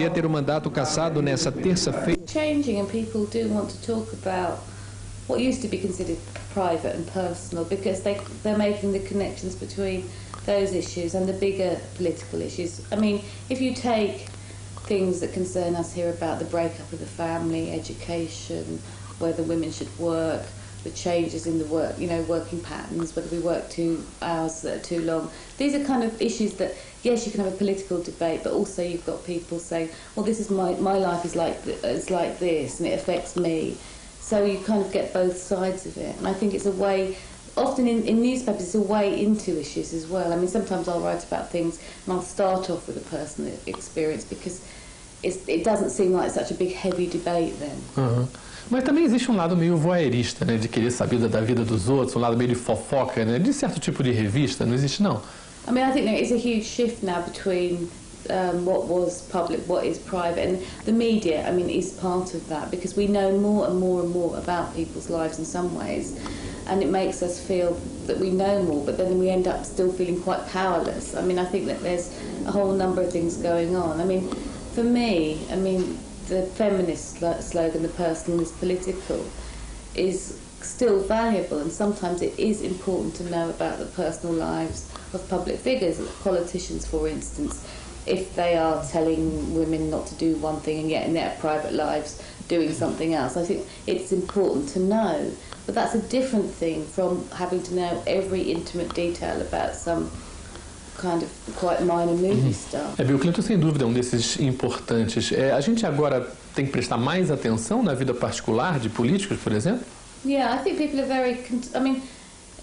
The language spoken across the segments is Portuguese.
Ia ter o mandato cassado nessa terça-feira. Changing, and people do want to talk about what used to be considered private and personal, because they're making the connections between those issues and the bigger political issues. I mean, if you take things that concern us here about the breakup of the family, education, whether women should work, the changes in the work, working patterns, whether we work 2 hours that are too long. These are kind of issues that, yes, you can have a political debate, but also you've got people saying, well, this is my life is like this, and it affects me. So you kind of get both sides of it. And I think it's a way, often in newspapers, it's a way into issues as well. I mean, sometimes I'll write about things and I'll start off with a personal experience because it doesn't seem like such a big, heavy debate then. Uhum. Mas também existe um lado meio voyeurista, né, de querer saber da vida dos outros, um lado meio de fofoca, né, de certo tipo de revista, não existe não? I mean, I think there is a huge shift now between what was public, what is private, and the media, I mean, is part of that, because we know more and more and more about people's lives in some ways, and it makes us feel that we know more, but then we end up still feeling quite powerless. I mean, I think that there's a whole number of things going on. I mean, for me, I mean, the feminist slogan, the personal is political, is still valuable, and sometimes it is important to know about the personal lives of public figures, politicians, for instance, if they are telling women not to do one thing and yet in their private lives doing something else. I think it's important to know, but that's a different thing from having to know every intimate detail about some kind of quite minor movie stuff. Bill Clinton, sem dúvida, é um desses importantes. A gente agora tem que prestar mais atenção na vida particular de políticos, por exemplo? Yeah, I think people are very... I mean,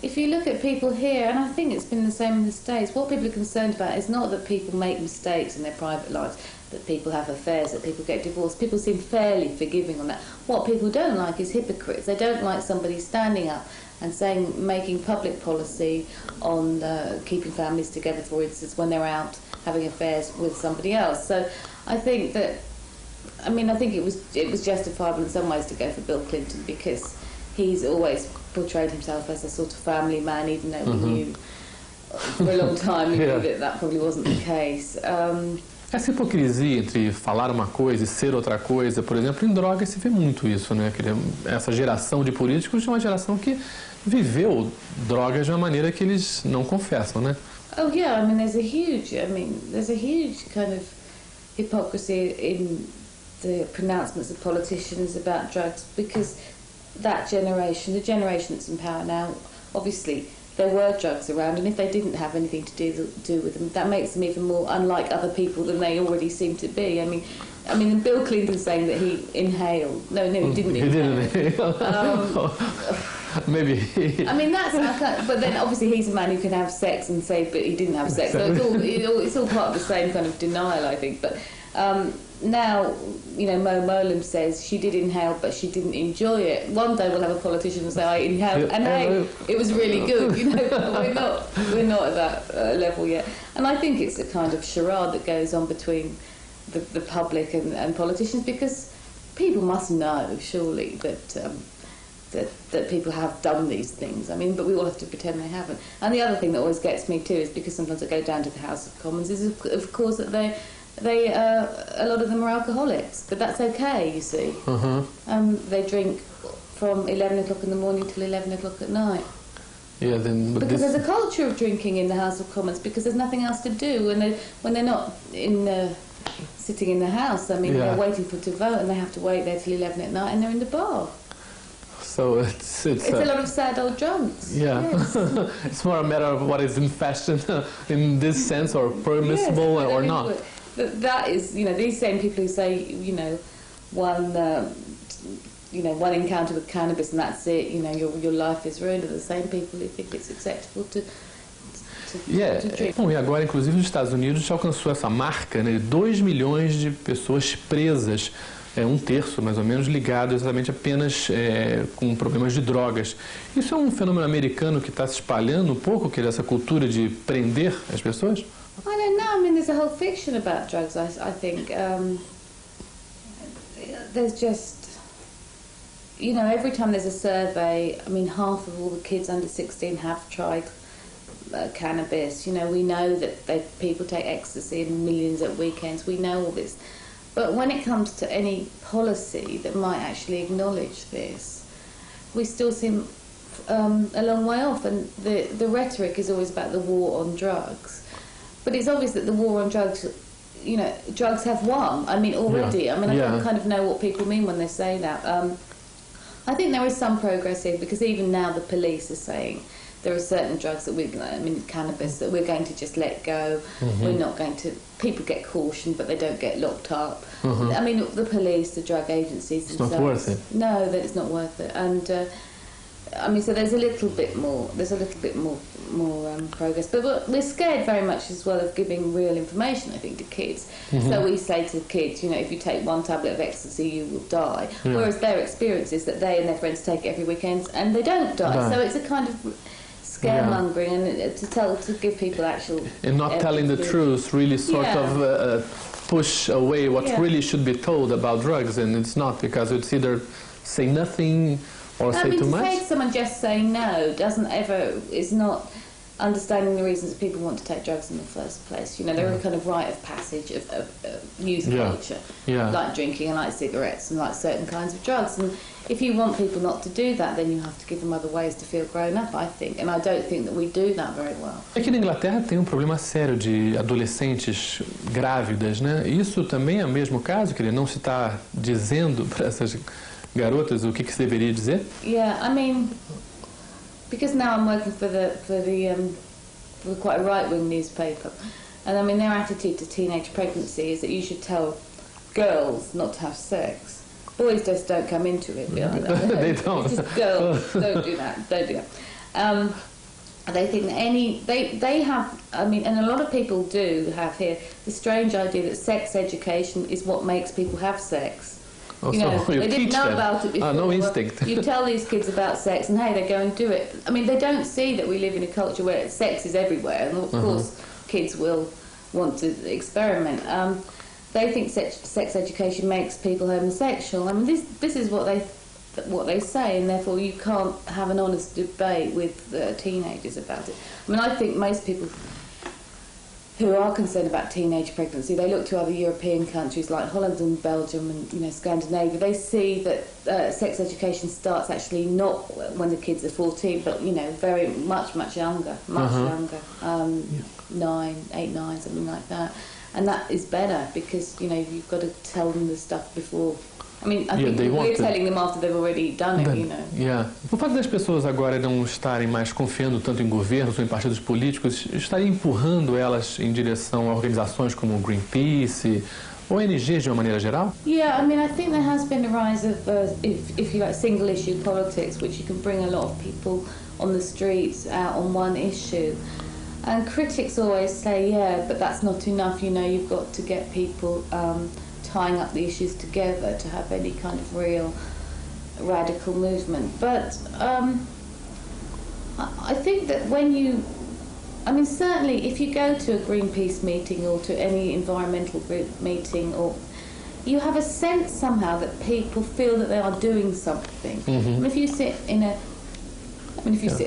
if you look at people here, and I think it's been the same in the States, what people are concerned about is not that people make mistakes in their private lives, that people have affairs, that people get divorced. People seem fairly forgiving on that. What people don't like is hypocrites. They don't like somebody standing up and making public policy on keeping families together, for instance, when they're out having affairs with somebody else. So I think that, I mean, I think it was justifiable in some ways to go for Bill Clinton, because he's always portrayed himself as a sort of family man, even though we knew for a long time that probably wasn't the case. Essa hipocrisia entre falar uma coisa e ser outra coisa, por exemplo, em drogas se vê muito isso, né? Essa geração de políticos é uma geração que viveu drogas de uma maneira que eles não confessam, né? Oh yeah, I mean there's a huge kind of hypocrisy in the pronouncements of politicians about drugs, because that generation, the generation that's in power now, obviously there were drugs around, and if they didn't have anything to do with them, that makes them even more unlike other people than they already seem to be. I mean, Bill Clinton saying that he inhaled. No, he didn't inhale. He didn't inhale. Maybe. I mean, but then obviously he's a man who can have sex and say, but he didn't have sex. So it's all part of the same kind of denial, I think. But now, Mo Mowlam says she did inhale, but she didn't enjoy it. One day we'll have a politician who say, I inhaled, and hey, it was really good. But we're not at that level yet. And I think it's a kind of charade that goes on between the public and politicians, because people must know, surely, that people have done these things. I mean, but we all have to pretend they haven't. And the other thing that always gets me too is, because sometimes I go down to the House of Commons, is of course that a lot of them are alcoholics, but that's okay, you see. They drink from 11 o'clock in the morning till 11 o'clock at night. Yeah, because there's a culture of drinking in the House of Commons, because there's nothing else to do when they're not sitting in the House. I mean, they're waiting to vote, and they have to wait there till 11 at night, and they're in the bar. So it's a lot of sad old drunks. Yeah, yes. It's more a matter of what is in fashion in this sense, or permissible or not. That is, these same people who say, one encounter with cannabis and that's it, your life is ruined, are the same people who think it's acceptable to drink. Bom, e agora, inclusive, nos Estados Unidos já alcançou essa marca, né, de 2 milhões de pessoas presas, um terço, mais ou menos, ligado exatamente apenas com problemas de drogas. Isso é um fenômeno americano que está se espalhando um pouco, que é essa cultura de prender as pessoas? I don't know. I mean, there's a whole fiction about drugs, I think. There's just, every time there's a survey, I mean, half of all the kids under 16 have tried cannabis. We know that people take ecstasy in millions at weekends. We know all this. But when it comes to any policy that might actually acknowledge this, we still seem a long way off. And the rhetoric is always about the war on drugs. But it's obvious that the war on drugs, drugs have won. I mean, already. Yeah. I mean, I don't kind of know what people mean when they say that. I think there is some progress here, because even now the police are saying there are certain drugs that cannabis, that we're going to just let go. We're not going to. People get cautioned, but they don't get locked up. I mean, the police, the drug agencies themselves. It's not worth it. No, that it's not worth it. And so there's a little bit more. There's a little bit more progress, but we're scared very much as well of giving real information, I think, to kids. So we say to kids, if you take one tablet of ecstasy, you will die. Whereas their experience is that they and their friends take it every weekend and they don't die. So it's a kind of scaremongering, and to give people actual and not telling the truth really sort of push away what really should be told about drugs, and it's not, because it's either say nothing or say too much. To say someone just say no is not understanding the reasons that people want to take drugs in the first place. They're a kind of rite of passage of youth culture, like drinking and like cigarettes and like certain kinds of drugs. And if you want people not to do that, then you have to give them other ways to feel grown up, I think. And I don't think that we do that very well. Aqui na Inglaterra tem problema sério de adolescentes grávidas, né? Isso também é o mesmo caso, que ele não se está dizendo para essas garotas o que se deveria dizer? Yeah, I mean, because now I'm working for quite a right-wing newspaper, and I mean their attitude to teenage pregnancy is that you should tell girls not to have sex. Boys just don't come into it. They don't. It's just girls. Don't do that. Don't do that. They think that they have. I mean, and a lot of people do have here the strange idea that sex education is what makes people have sex. They didn't know about it before. No instinct. You tell these kids about sex, and hey, they go and do it. I mean, they don't see that we live in a culture where sex is everywhere, and of course, kids will want to experiment. They think sex education makes people homosexual. I mean, this is what they say, and therefore you can't have an honest debate with teenagers about it. I mean, I think most people who are concerned about teenage pregnancy, they look to other European countries like Holland and Belgium and Scandinavia. They see that sex education starts actually not when the kids are 14, but very much younger, younger, 8, 9, something like that. And that is better, because you've got to tell them the stuff before. I mean, I think we're telling them after they've already done it, O fato das pessoas agora não estarem mais confiando tanto em governos ou em partidos políticos, estaria empurrando elas em direção a organizações como o Greenpeace, ONGs de uma maneira geral? Yeah, I mean, I think there has been a rise of, if you like, single-issue politics, which you can bring a lot of people on the streets out on one issue. And critics always say, but that's not enough, you've got to get people tying up the issues together to have any kind of real radical movement. But I think that certainly if you go to a Greenpeace meeting or to any environmental group meeting, or you have a sense somehow that people feel that they are doing something. And if you sit in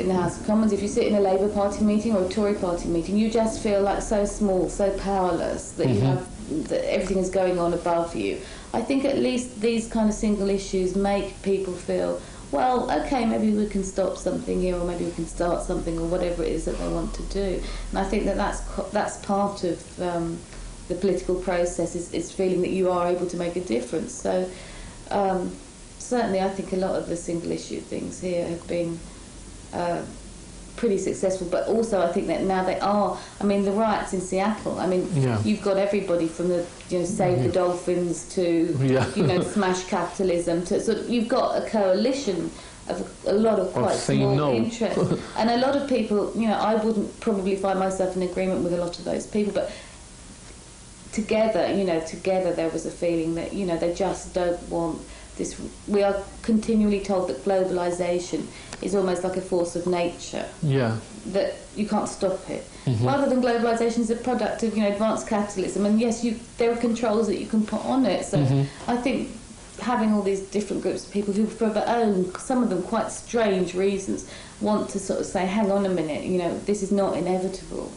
the House of Commons, if you sit in a Labour Party meeting or a Tory Party meeting, you just feel like so small, so powerless, that that everything is going on above you. I think at least these kind of single issues make people feel, well, okay, maybe we can stop something here, or maybe we can start something, or whatever it is that they want to do. And I think that that's part of the political process, is feeling that you are able to make a difference. So certainly I think a lot of the single issue things here have been pretty successful, but also I think that now they are. I mean, the riots in Seattle. I mean, you've got everybody from the Save the Dolphins to Smash Capitalism to sort of. You've got a coalition of a lot of quite small interests, and a lot of people. I wouldn't probably find myself in agreement with a lot of those people, but together there was a feeling that they just don't want this. We are continually told that globalization is almost like a force of nature. That you can't stop it. Rather than globalization is a product of advanced capitalism, and yes, there are controls that you can put on it. So I think having all these different groups of people who, for their own, some of them quite strange reasons, want to sort of say, hang on a minute, this is not inevitable.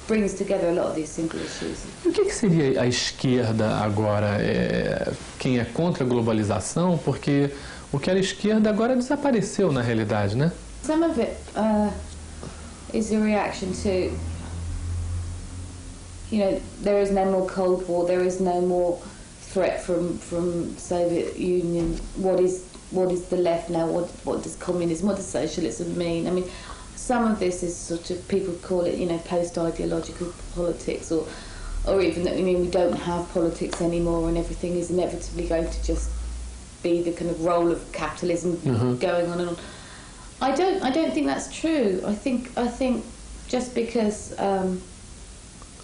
brings together a lot of these simple issues. E o que seria a esquerda agora? Quem é contra a globalização? Porque o que era esquerda agora desapareceu na realidade, né? Some of it is a reaction to, there is no more Cold War, there is no more threat from Soviet Union. What is the left now? What does communism, what does socialism mean? I mean, some of this is sort of, people call it, post-ideological politics, or even that, we don't have politics anymore and everything is inevitably going to just be the kind of role of capitalism going on and on. I don't think that's true. I think just because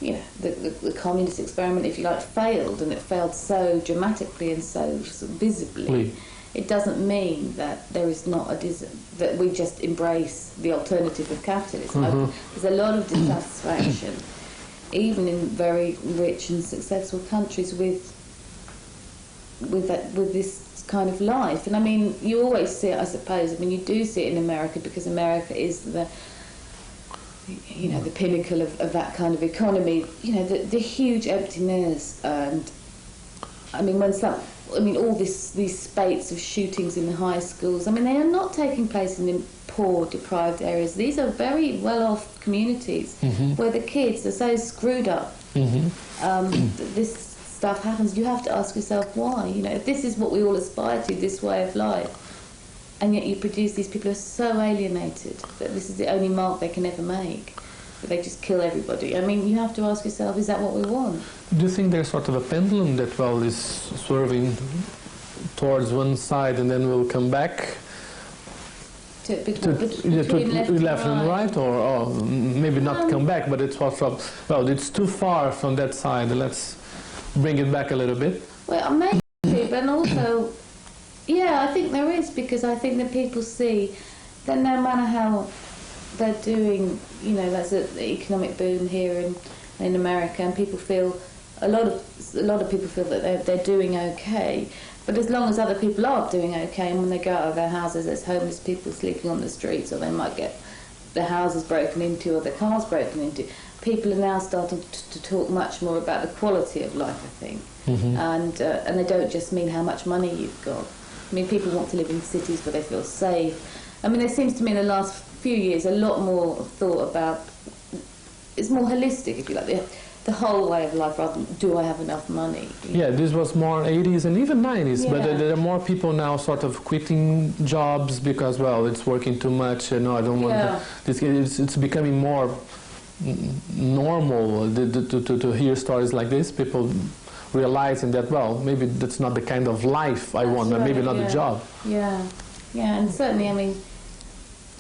the communist experiment, if you like, failed, and it failed so dramatically and so sort of visibly, it doesn't mean that there is not that we just embrace the alternative of capitalism. There's a lot of dissatisfaction, even in very rich and successful countries, with this kind of life. And I mean, you always see it, I suppose. I mean, you do see it in America, because America is the pinnacle of that kind of economy. The huge emptiness, and I mean, all these spates of shootings in the high schools. I mean, they are not taking place in poor, deprived areas. These are very well-off communities where the kids are so screwed up. This stuff happens. You have to ask yourself why. If this is what we all aspire to, this way of life, and yet you produce these people who are so alienated that this is the only mark they can ever make. They just kill everybody. I mean, you have to ask yourself, is that what we want? Do you think there's sort of a pendulum that, is swerving towards one side and then will come back? Between left and right, or maybe not come back, but it's sort of, it's too far from that side. Let's bring it back a little bit. Well, maybe, but also, I think there is, because I think that people see that no matter how they're doing, that's an economic boom here in America, and people feel, a lot of people feel that they're doing okay. But as long as other people are doing okay, and when they go out of their houses, there's homeless people sleeping on the streets, or they might get their houses broken into or their cars broken into, people are now starting to talk much more about the quality of life, I think. And they don't just mean how much money you've got. I mean, people want to live in cities where they feel safe. I mean, there seems to me in the last few years a lot more thought about, it's more holistic, if you like, the whole way of life, rather than do I have enough money? Yeah, this was more 80s and even 90s, but there are more people now sort of quitting jobs because, it's working too much, I don't want to. It's becoming more normal to hear stories like this, people realizing that, maybe that's not the kind of life I want, maybe not the job. Yeah, and certainly, I mean,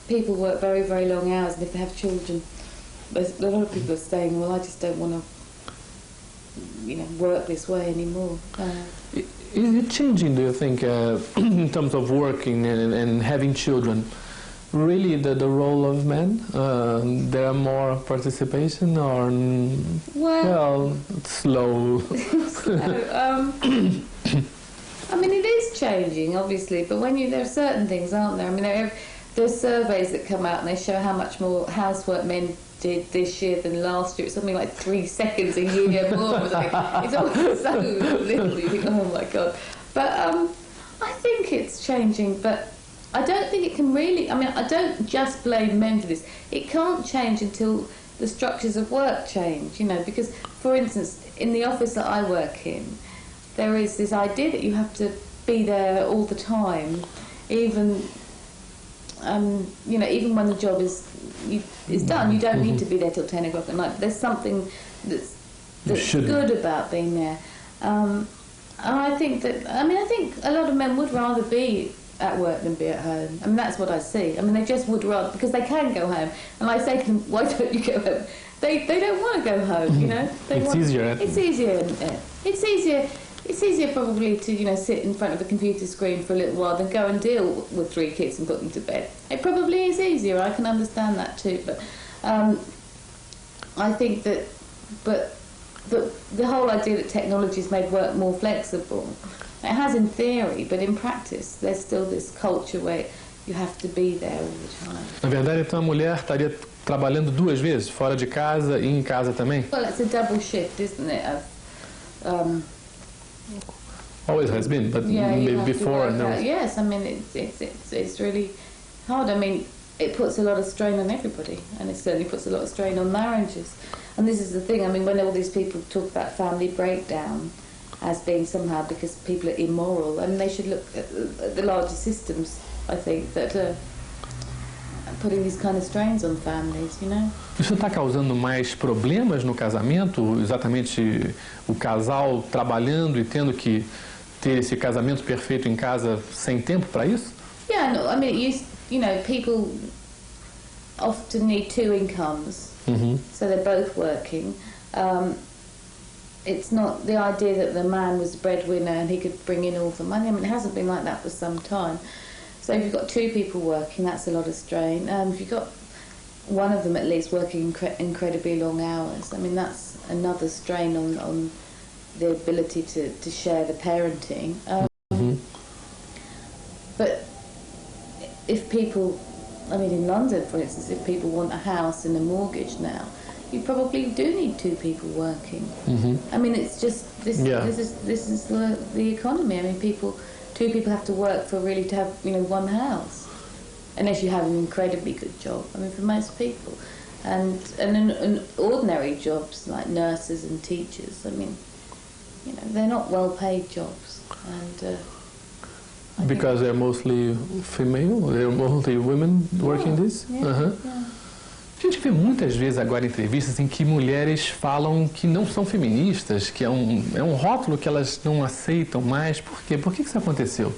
people work very, very long hours, and if they have children, a lot of people are saying, I just don't want to, work this way anymore. Is it changing, do you think, in terms of working and having children, really the role of men? There are more participation, or it's slow? I mean, it is changing, obviously, but there are certain things, aren't there? I mean, there's surveys that come out and they show how much more housework men did this year than last year. It's something like 3 seconds a year more. It's always so little. You think, oh my God. But I think it's changing, but I don't think it can really, I don't just blame men for this. It can't change until the structures of work change, because, for instance, in the office that I work in, there is this idea that you have to be there all the time, even even when the job is done, you don't need to be there till 10 o'clock at night. There's something that's good about being there. And I think a lot of men would rather be at work than be at home. I mean, that's what I see. I mean, they just would rather, because they can go home. And I say to them, why don't you go home? They don't want to go home, It's easier. It's easier. It's easier. It's easier probably to, sit in front of a computer screen for a little while than go and deal with 3 kids and put them to bed. It probably is easier, I can understand that too, but I think that, the whole idea that technology has made work more flexible, it has in theory, but in practice there's still this culture where you have to be there all the time. Na verdade, então a mulher estaria trabalhando 2 vezes, fora de casa e em casa também? Well, it's a double shift, isn't it? Always has been, but Yeah, you maybe have to before, work no. out. Yes, I mean it's really hard. I mean, it puts a lot of strain on everybody, and it certainly puts a lot of strain on marriages. And this is the thing. I mean, when all these people talk about family breakdown as being somehow because people are immoral, I mean, they should look at the larger systems, I think, that are putting these kind of strains on families, you know. Isso está causando mais problemas no casamento? Exatamente o casal trabalhando e tendo que ter esse casamento perfeito em casa sem tempo para isso? Yeah, no, I mean, you know, people often need 2 incomes, so they're both working. It's not the idea that the man was the breadwinner and he could bring in all the money. I mean, it hasn't been like that for some time. So if you've got 2 people working, that's a lot of strain. If you've got one of them at least working incredibly long hours, I mean, that's another strain on the ability to share the parenting. But if people, I mean, in London, for instance, if people want a house and a mortgage now, you probably do need 2 people working. I mean, it's just this is the economy. I mean, 2 people have to work for really to have, you know, one house, unless you have an incredibly good job. I mean, for most people, and in ordinary jobs like nurses and teachers, I mean, you know, they're not well-paid jobs, and Because they're mostly female, they're mostly women working this? Yeah. A gente vê muitas vezes agora entrevistas em que mulheres falam que não são feministas, que é um rótulo que elas não aceitam mais. Por quê? Por que isso aconteceu?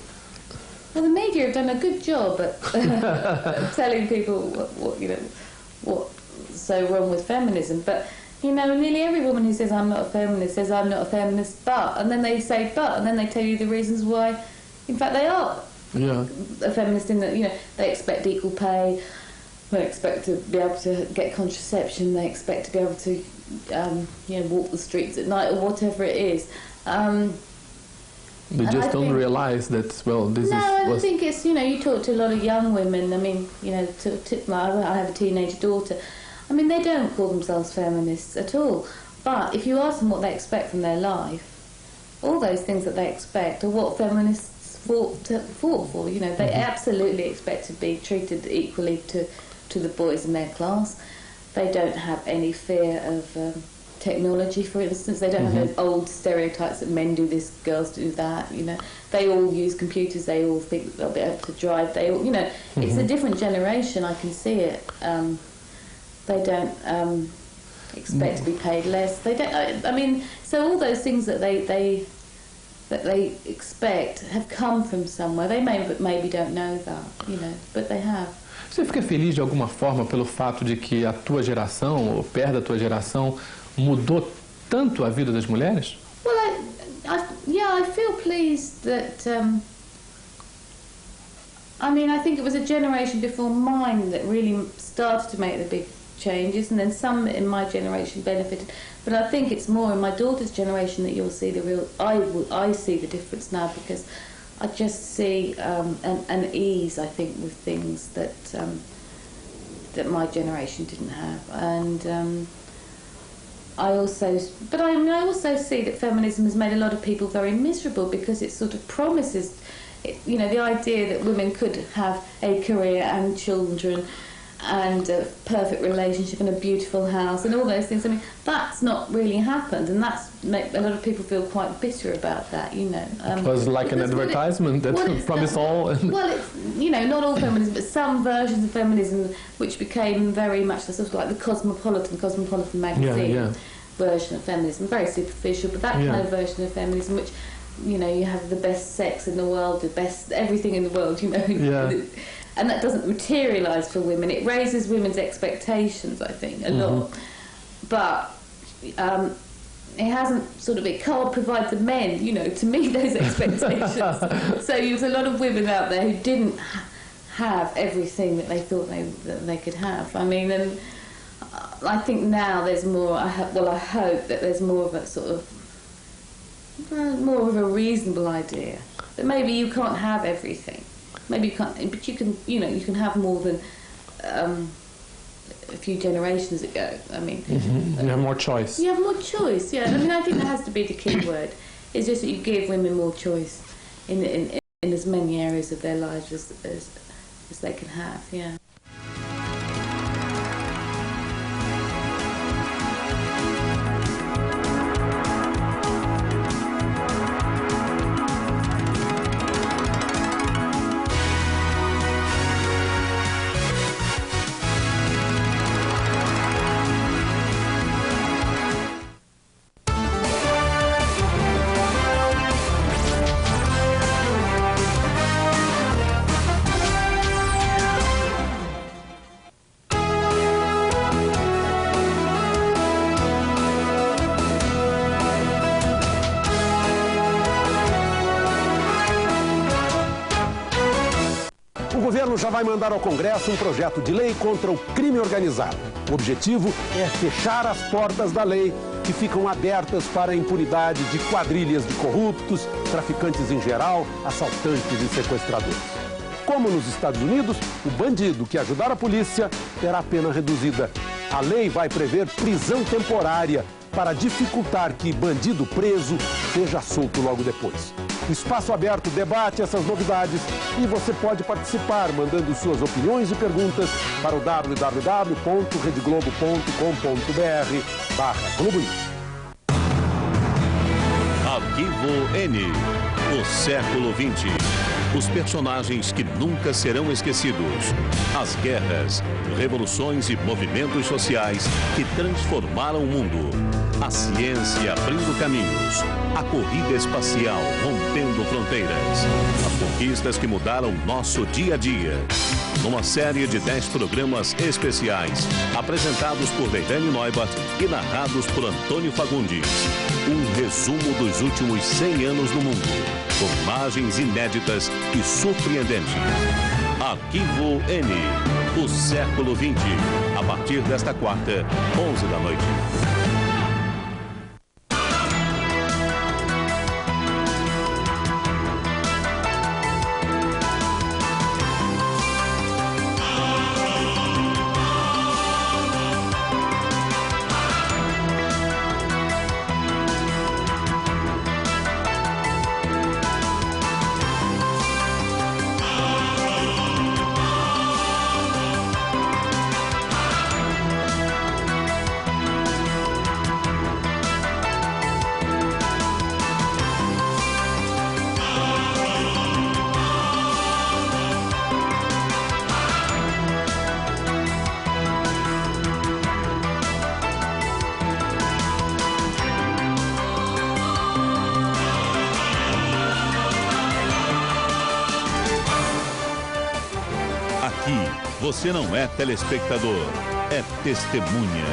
Well, the media have done a good job at telling people what's so wrong with feminism, but you know, nearly every woman who says I'm not a feminist says I'm not a feminist, but, and then they say but, and then they tell you the reasons why, in fact, they are a feminist in that, you know, they expect equal pay, they expect to be able to get contraception, they expect to be able to, you know, walk the streets at night or whatever it is. They just don't realize that, well, this no, is... I think it's, you know, you talk to a lot of young women, I mean, you know, I have a teenage daughter, I mean, they don't call themselves feminists at all, but if you ask them what they expect from their life, all those things that they expect are what feminists fought for, you know, they absolutely expect to be treated equally to the boys in their class. They don't have any fear of technology, for instance. They don't have those old stereotypes that men do this, girls do that, you know. They all use computers, they all think they'll be able to drive, they all, you know, it's a different generation, I can see it. They don't expect to be paid less. They don't, I mean, so all those things that they expect have come from somewhere. They maybe don't know that, you know, but they have. Você fica feliz de alguma forma pelo fato de que a tua geração, ou perto da tua geração, mudou tanto a vida das mulheres? Well, I feel pleased that, I mean, I think it was a generation before mine that really started to make the big changes, and then some in my generation benefited. But I think it's more in my daughter's generation that you'll see the real, I see the difference now, because I just see an ease, I think, with things that that my generation didn't have, and I also see that feminism has made a lot of people very miserable, because it sort of promises, you know, the idea that women could have a career and children and a perfect relationship and a beautiful house and all those things. I mean, that's not really happened, and that's made a lot of people feel quite bitter about that, you know. It was like an advertisement that promised all. Well, it's, you know, not all feminism, but some versions of feminism which became very much the sort of like the Cosmopolitan magazine version of feminism, very superficial, but that kind of version of feminism which, you know, you have the best sex in the world, the best everything in the world, you know. And that doesn't materialise for women. It raises women's expectations, I think, a lot. But it hasn't sort of, it can't provide the men, you know, to meet those expectations. So there's a lot of women out there who didn't have everything that they thought they could have. I mean, and I think now there's more, I hope that there's more of a sort of, more of a reasonable idea. That maybe you can't have everything. Maybe you can't, but you can, you know, you can have more than a few generations ago. I mean, You have more choice. you have more choice. Yeah, I mean, I think that has to be the key word. It's just that you give women more choice in as many areas of their lives as they can have. Yeah. O governo já vai mandar ao Congresso um projeto de lei contra o crime organizado. O objetivo é fechar as portas da lei que ficam abertas para a impunidade de quadrilhas de corruptos, traficantes em geral, assaltantes e sequestradores. Como nos Estados Unidos, o bandido que ajudar a polícia terá a pena reduzida. A lei vai prever prisão temporária para dificultar que bandido preso seja solto logo depois. O Espaço Aberto debate essas novidades e você pode participar mandando suas opiniões e perguntas para o www.redeglobo.com.br/Globo. Arquivo N. O século XX. Os personagens que nunca serão esquecidos. As guerras, revoluções e movimentos sociais que transformaram o mundo. A ciência abrindo caminhos. A corrida espacial rompendo fronteiras. As conquistas que mudaram nosso dia a dia. Numa série de 10 programas especiais, apresentados por Leilani Neubert e narrados por Antônio Fagundes. Um resumo dos últimos 100 anos no mundo, com imagens inéditas e surpreendentes. Arquivo N, o século XX, a partir desta quarta, 11 da noite. Aqui, você não é telespectador, é testemunha.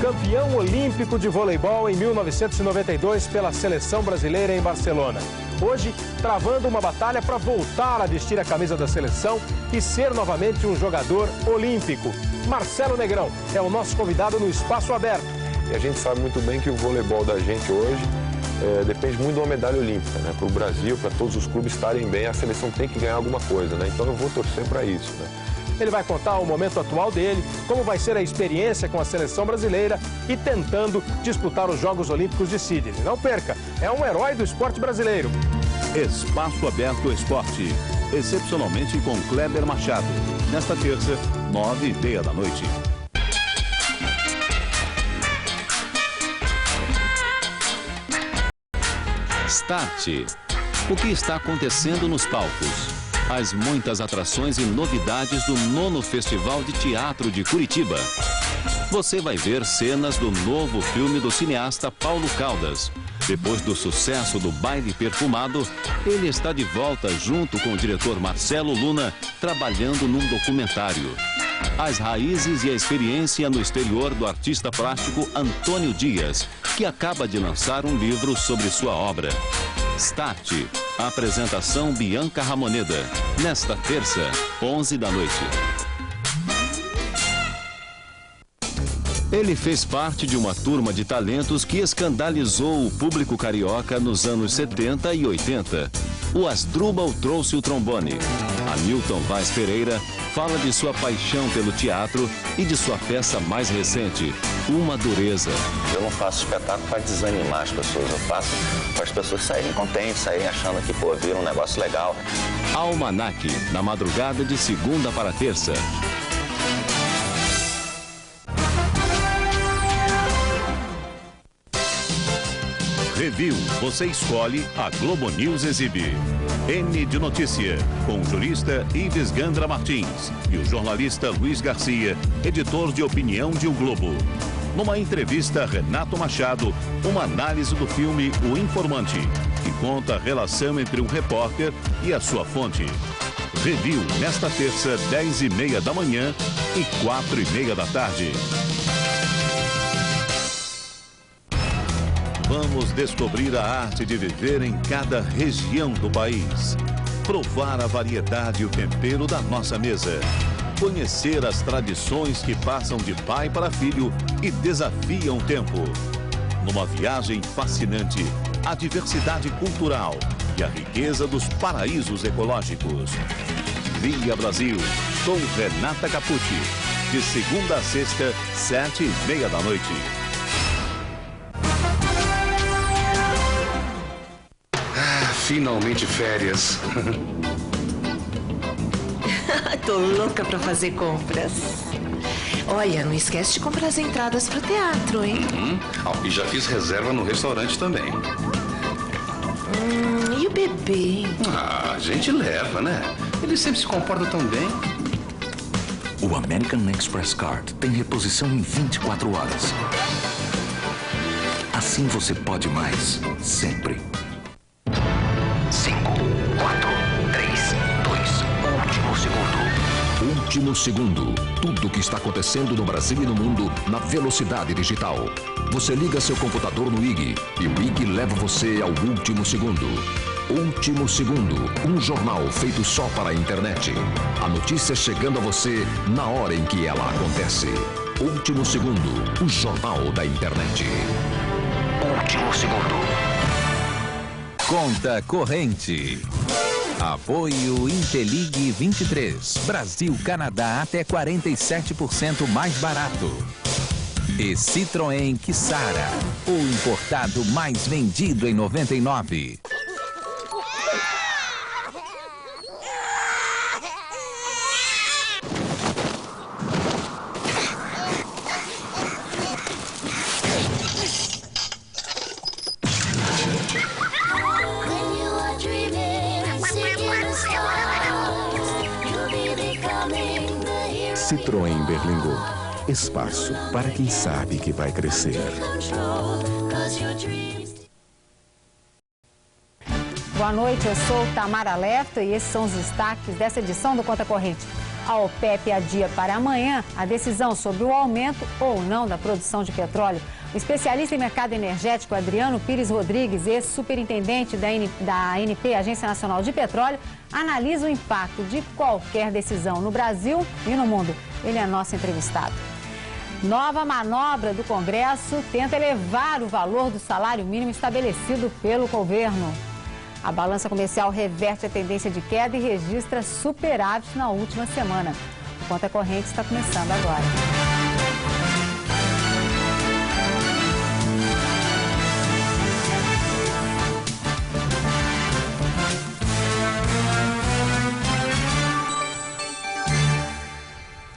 Campeão olímpico de voleibol em 1992 pela seleção brasileira em Barcelona. Hoje, travando uma batalha para voltar a vestir a camisa da seleção e ser novamente um jogador olímpico. Marcelo Negrão é o nosso convidado no Espaço Aberto. E a gente sabe muito bem que o voleibol da gente hoje depende muito de uma medalha olímpica, né? Para o Brasil, para todos os clubes estarem bem, a seleção tem que ganhar alguma coisa, né? Então eu vou torcer para isso, né? Ele vai contar o momento atual dele, como vai ser a experiência com a seleção brasileira e tentando disputar os Jogos Olímpicos de Sydney. Não perca, é um herói do esporte brasileiro. Espaço Aberto Esporte, excepcionalmente com Kleber Machado, nesta terça, 9h30 da noite. Start. O que está acontecendo nos palcos? As muitas atrações e novidades do 9º Festival de Teatro de Curitiba. Você vai ver cenas do novo filme do cineasta Paulo Caldas. Depois do sucesso do Baile Perfumado, ele está de volta junto com o diretor Marcelo Luna, trabalhando num documentário. As raízes e a experiência no exterior do artista plástico Antônio Dias, que acaba de lançar um livro sobre sua obra. Start. A apresentação Bianca Ramoneda, nesta terça, 11 da noite. Ele fez parte de uma turma de talentos que escandalizou o público carioca nos anos 70 e 80. o Asdrubal trouxe o trombone. Hamilton Vaz Pereira fala de sua paixão pelo teatro e de sua peça mais recente, Uma Dureza. Eu não faço espetáculo para desanimar as pessoas, eu faço para as pessoas saírem contentes, saírem achando que, pô, viram um negócio legal. Almanac, na madrugada de segunda para terça. Review, você escolhe, a Globo News exibe. N de Notícia, com o jurista Ives Gandra Martins e o jornalista Luiz Garcia, editor de opinião de O Globo. Numa entrevista, Renato Machado, uma análise do filme O Informante, que conta a relação entre um repórter e a sua fonte. Review, nesta terça, 10h30 da manhã e 4h30 da tarde. Vamos descobrir a arte de viver em cada região do país. Provar a variedade e o tempero da nossa mesa. Conhecer as tradições que passam de pai para filho e desafiam o tempo. Numa viagem fascinante, a diversidade cultural e a riqueza dos paraísos ecológicos. Via Brasil, com Renata Capucci. De segunda a sexta, 7h30 da noite. Finalmente férias. Tô louca pra fazer compras. Olha, não esquece de comprar as entradas pro teatro, hein? E já fiz reserva no restaurante também. E o bebê? A gente leva, né? Ele sempre se comporta tão bem. O American Express Card tem reposição em 24 horas. Assim você pode mais, sempre. 5, 4, 3, 2, último segundo. Último segundo. Tudo o que está acontecendo no Brasil e no mundo na velocidade digital. Você liga seu computador no IG e o IG leva você ao último segundo. Último segundo. Um jornal feito só para a internet. A notícia chegando a você na hora em que ela acontece. Último segundo. O jornal da internet. Último segundo. Conta corrente. Apoio Intelig 23. Brasil-Canadá até 47% mais barato. E Citroën Kissara, o importado mais vendido em 99. Citroën Berlingo. Espaço para quem sabe que vai crescer. Boa noite, eu sou Tamara Lefto e esses são os destaques dessa edição do Conta Corrente. A OPEP adia para amanhã a decisão sobre o aumento ou não da produção de petróleo. O especialista em mercado energético Adriano Pires Rodrigues, ex-superintendente da ANP, Agência Nacional de Petróleo, analisa o impacto de qualquer decisão no Brasil e no mundo. Ele é nosso entrevistado. Nova manobra do Congresso tenta elevar o valor do salário mínimo estabelecido pelo governo. A balança comercial reverte a tendência de queda e registra superávit na última semana. O Conta Corrente está começando agora.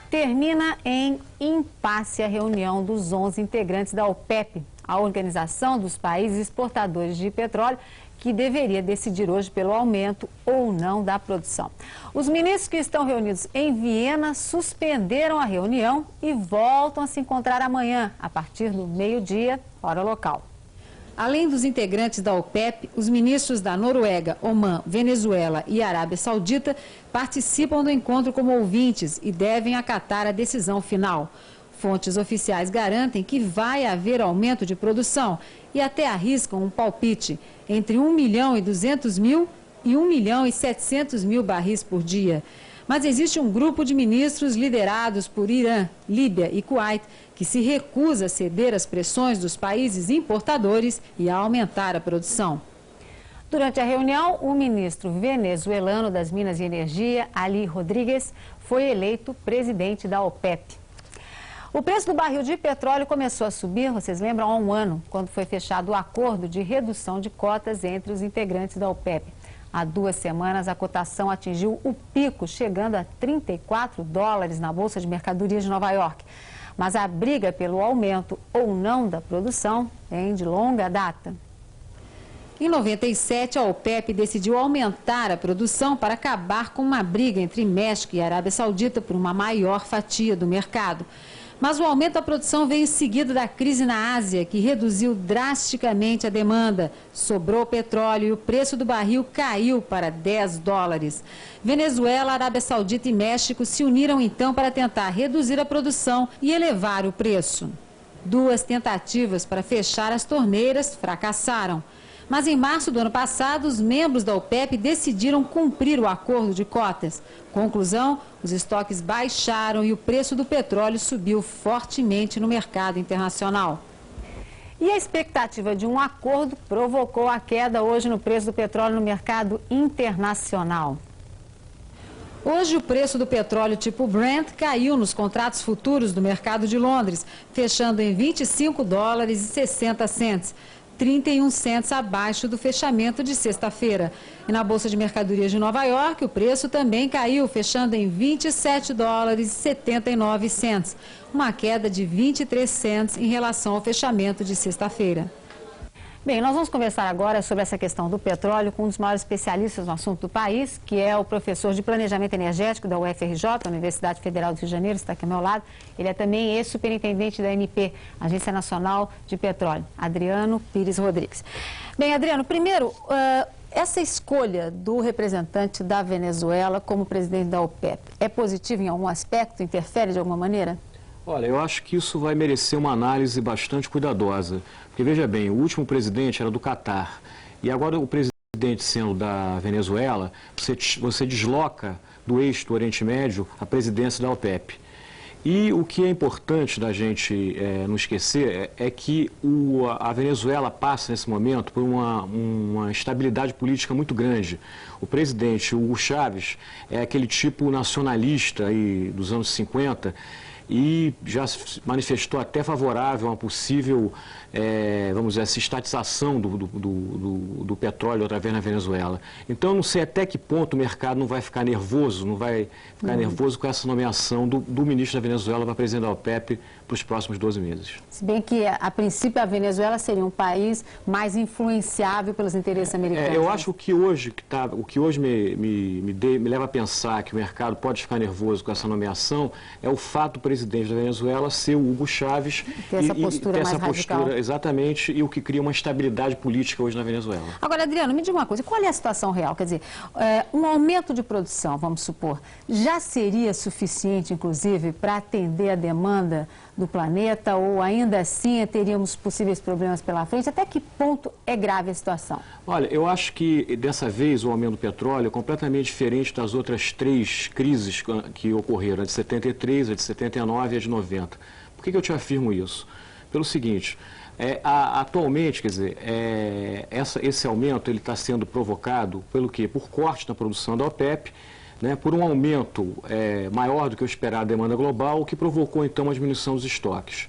Termina em impasse a reunião dos 11 integrantes da OPEP, a Organização dos Países Exportadores de Petróleo, que deveria decidir hoje pelo aumento ou não da produção. Os ministros que estão reunidos em Viena suspenderam a reunião e voltam a se encontrar amanhã, a partir do meio-dia, hora local. Além dos integrantes da OPEP, os ministros da Noruega, Omã, Venezuela e Arábia Saudita participam do encontro como ouvintes e devem acatar a decisão final. Fontes oficiais garantem que vai haver aumento de produção e até arriscam um palpite entre 1.200.000 e 1.700.000 barris por dia. Mas existe um grupo de ministros liderados por Irã, Líbia e Kuwait que se recusa a ceder às pressões dos países importadores e a aumentar a produção. Durante a reunião, o ministro venezuelano das Minas e Energia, Ali Rodrigues, foi eleito presidente da OPEP. O preço do barril de petróleo começou a subir, vocês lembram, há um ano, quando foi fechado o acordo de redução de cotas entre os integrantes da OPEP. Há 2 semanas, a cotação atingiu o pico, chegando a $34 na Bolsa de Mercadorias de Nova York. Mas a briga pelo aumento ou não da produção vem de longa data. Em 97, a OPEP decidiu aumentar a produção para acabar com uma briga entre México e Arábia Saudita por uma maior fatia do mercado. Mas o aumento da produção veio seguido da crise na Ásia, que reduziu drasticamente a demanda. Sobrou petróleo e o preço do barril caiu para $10. Venezuela, Arábia Saudita e México se uniram então para tentar reduzir a produção e elevar o preço. 2 tentativas para fechar as torneiras fracassaram. Mas em março do ano passado, os membros da OPEP decidiram cumprir o acordo de cotas. Conclusão, os estoques baixaram e o preço do petróleo subiu fortemente no mercado internacional. E a expectativa de um acordo provocou a queda hoje no preço do petróleo no mercado internacional. Hoje, o preço do petróleo tipo Brent caiu nos contratos futuros do mercado de Londres, fechando em $25,60. 31 cents abaixo do fechamento de sexta-feira. E na Bolsa de Mercadorias de Nova York, o preço também caiu, fechando em $27,79, uma queda de 23 cents em relação ao fechamento de sexta-feira. Bem, nós vamos conversar agora sobre essa questão do petróleo com um dos maiores especialistas no assunto do país, que é o professor de Planejamento Energético da UFRJ, Universidade Federal do Rio de Janeiro, está aqui ao meu lado. Ele é também ex-superintendente da ANP, Agência Nacional de Petróleo, Adriano Pires Rodrigues. Bem, Adriano, primeiro, essa escolha do representante da Venezuela como presidente da OPEP é positiva em algum aspecto? Interfere de alguma maneira? Olha, eu acho que isso vai merecer uma análise bastante cuidadosa. Porque, veja bem, o último presidente era do Catar. E agora o presidente sendo da Venezuela, você desloca do eixo do Oriente Médio a presidência da OPEP. E o que é importante da gente não esquecer é que a Venezuela passa, nesse momento, por uma instabilidade política muito grande. O presidente Hugo Chávez é aquele tipo nacionalista aí dos anos 50 e já se manifestou até favorável a uma possível, vamos dizer, essa estatização do petróleo outra vez na Venezuela. Então, não sei até que ponto o mercado não vai ficar nervoso, nervoso com essa nomeação do ministro da Venezuela para presidente da OPEP para os próximos 12 meses. Se bem que, a princípio, a Venezuela seria um país mais influenciável pelos interesses americanos. Eu acho que o que hoje me leva a pensar que o mercado pode ficar nervoso com essa nomeação é o fato do presidente da Venezuela ser o Hugo Chávez ter essa postura mais radical. Exatamente, e o que cria uma estabilidade política hoje na Venezuela. Agora, Adriano, me diga uma coisa, qual é a situação real? Quer dizer, um aumento de produção, vamos supor, já seria suficiente, inclusive, para atender a demanda do planeta, ou ainda assim teríamos possíveis problemas pela frente? Até que ponto é grave a situação? Olha, eu acho que dessa vez o aumento do petróleo é completamente diferente das outras 3 crises que ocorreram, a de 73, a de 79 e a de 90. Por que eu te afirmo isso? Pelo seguinte, atualmente, quer dizer, esse aumento ele está sendo provocado pelo quê? Por corte na produção da OPEP, né, por um aumento maior do que o esperado da demanda global, o que provocou então a diminuição dos estoques.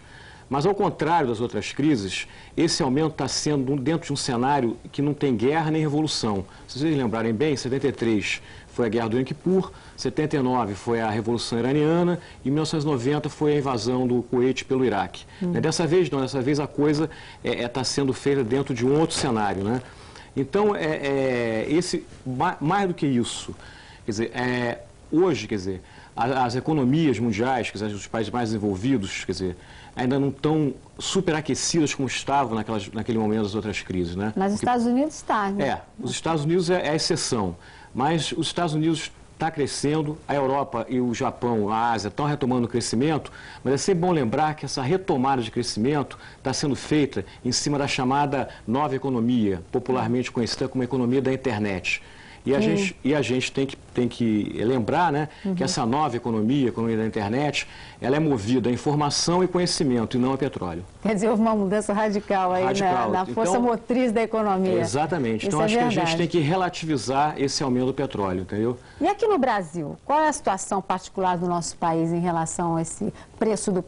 Mas ao contrário das outras crises, esse aumento está sendo dentro de um cenário que não tem guerra nem revolução. Se vocês lembrarem bem, 73 foi a guerra do Yom Kippur, 79 foi a Revolução Iraniana e 1990 foi a invasão do Kuwait pelo Iraque. Dessa vez não, dessa vez a coisa está sendo feita dentro de um outro cenário, né? Então, mais do que isso, quer dizer, hoje, quer dizer, as economias mundiais, quer dizer, os países mais desenvolvidos, quer dizer, ainda não estão superaquecidas como estavam naquele momento das outras crises, né? Mas os Estados Unidos está, né? Os Estados Unidos é a exceção, mas os Estados Unidos está crescendo, a Europa e o Japão, a Ásia estão retomando o crescimento, mas é sempre bom lembrar que essa retomada de crescimento está sendo feita em cima da chamada nova economia, popularmente conhecida como economia da internet. E a gente tem que lembrar, né, que essa nova economia, a economia da internet, ela é movida a informação e conhecimento e não a petróleo. Quer dizer, houve uma mudança radical aí na força motriz da economia. Exatamente. Então, acho que a gente tem que relativizar esse aumento do petróleo, entendeu? E aqui no Brasil, qual é a situação particular do nosso país em relação a esse preço do petróleo?